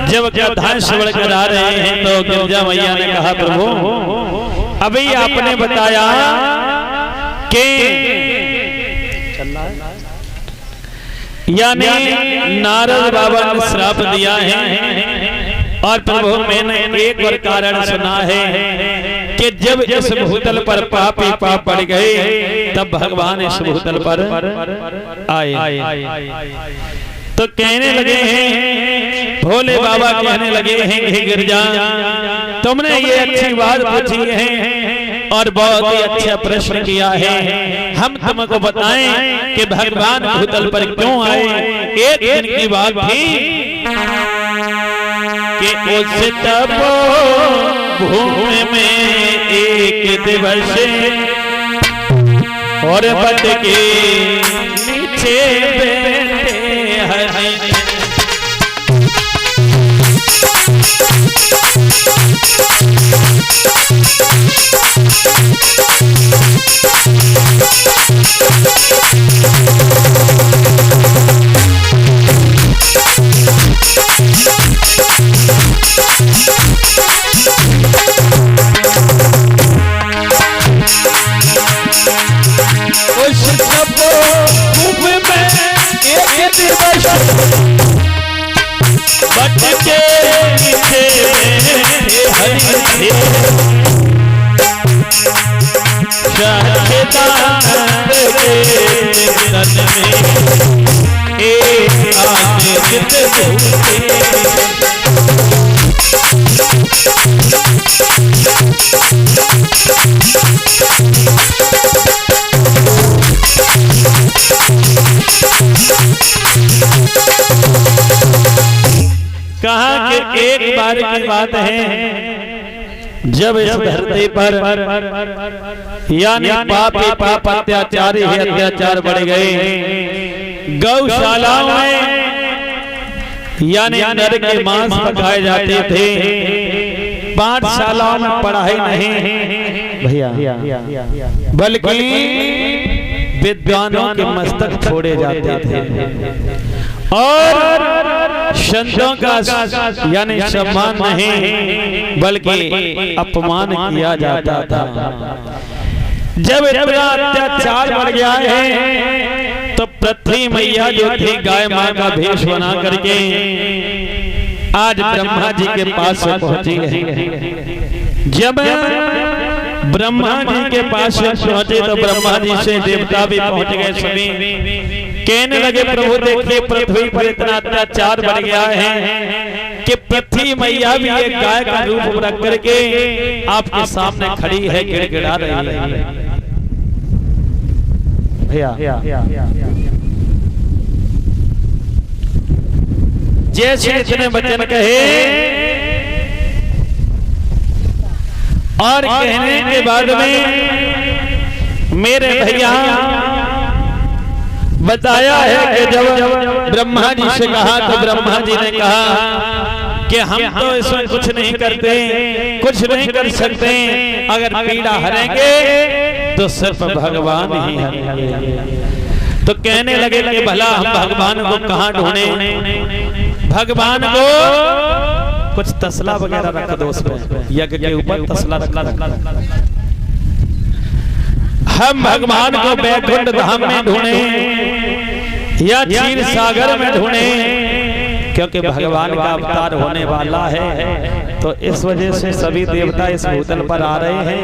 जब गधा श्रवण करा रहे हैं तो गिरजा मैया ने कहा प्रभु अभी आपने बताया कि यानी नारद बाबा ने श्राप दिया है और प्रभु मैंने एक और कारण सुना है कि जब इस भूतल पर पापी पाप पड़ गए तब भगवान इस भूतल पर आए। तो कहने लगे हैं भोले बाबा कहने लगे हैं हे गिरजा तुमने ये अच्छी बात पूछी है और बहुत ही अच्छा प्रश्न किया है। हम तुमको बताएं कि भगवान भूतल पर क्यों आए। एक दिन की बात थी कि उस तपो भूमि में एक दिवस और बट के नीचे बैठे हरि उस तपो भूमि में एक दिवस बट के नीचे हरि शाहदानंद के तन में एक आदित कहा कि एक बार की बात है जब इस धरती पर यानी पापी पाप अत्याचारी ही अत्याचार बढ़ गए। गौशालाओं में यानी नर के मांस पकाए जाते थे। पाठशालाओं में पढ़ाई नहीं भैया बल्कि विद्वानों के मस्तक छोड़े जाते थे और संतों का यानी सम्मान नहीं बल्कि अपमान किया जाता था। जब इतना अत्याचार बढ़ गया है तो पृथ्वी मैया जो थी गाय मां का भेष बना करके आज ब्रह्मा जी के पास पहुंची है। जब ब्रह्मा जी के पास पहुंचे तो ब्रह्मा जी से देवता भी पहुंच गए। सभी कहने लगे प्रभु देखिए पृथ्वी पर इतना अत्याचार बढ़ गया है कि पृथ्वी मैया भी एक गाय का रूप रख करके आपके सामने खड़ी है, गिड़गिड़ा रही है। जैसे इतने वचन कहे और कहने के बाद में मेरे भैया बताया है कि जब ब्रह्मा जी से कहा तो ब्रह्मा जी ने कहा कि हम तो इसमें कुछ नहीं करते, कुछ नहीं कर सकते। अगर पीड़ा हरेंगे तो सिर्फ भगवान ही हरेंगे। तो कहने लगे कि भला हम भगवान को कहाँ ढूंढे। भगवान को कुछ तसला वगैरह रख दो उसमें, यज्ञ के ऊपर तसला रखा। हम भगवान को बैकुंठ धाम में ढूंढे या क्षीर सागर में ढूंढे क्योंकि भगवान का अवतार होने वाला है। तो इस वजह से सभी देवता इस भूतल पर आ रहे हैं।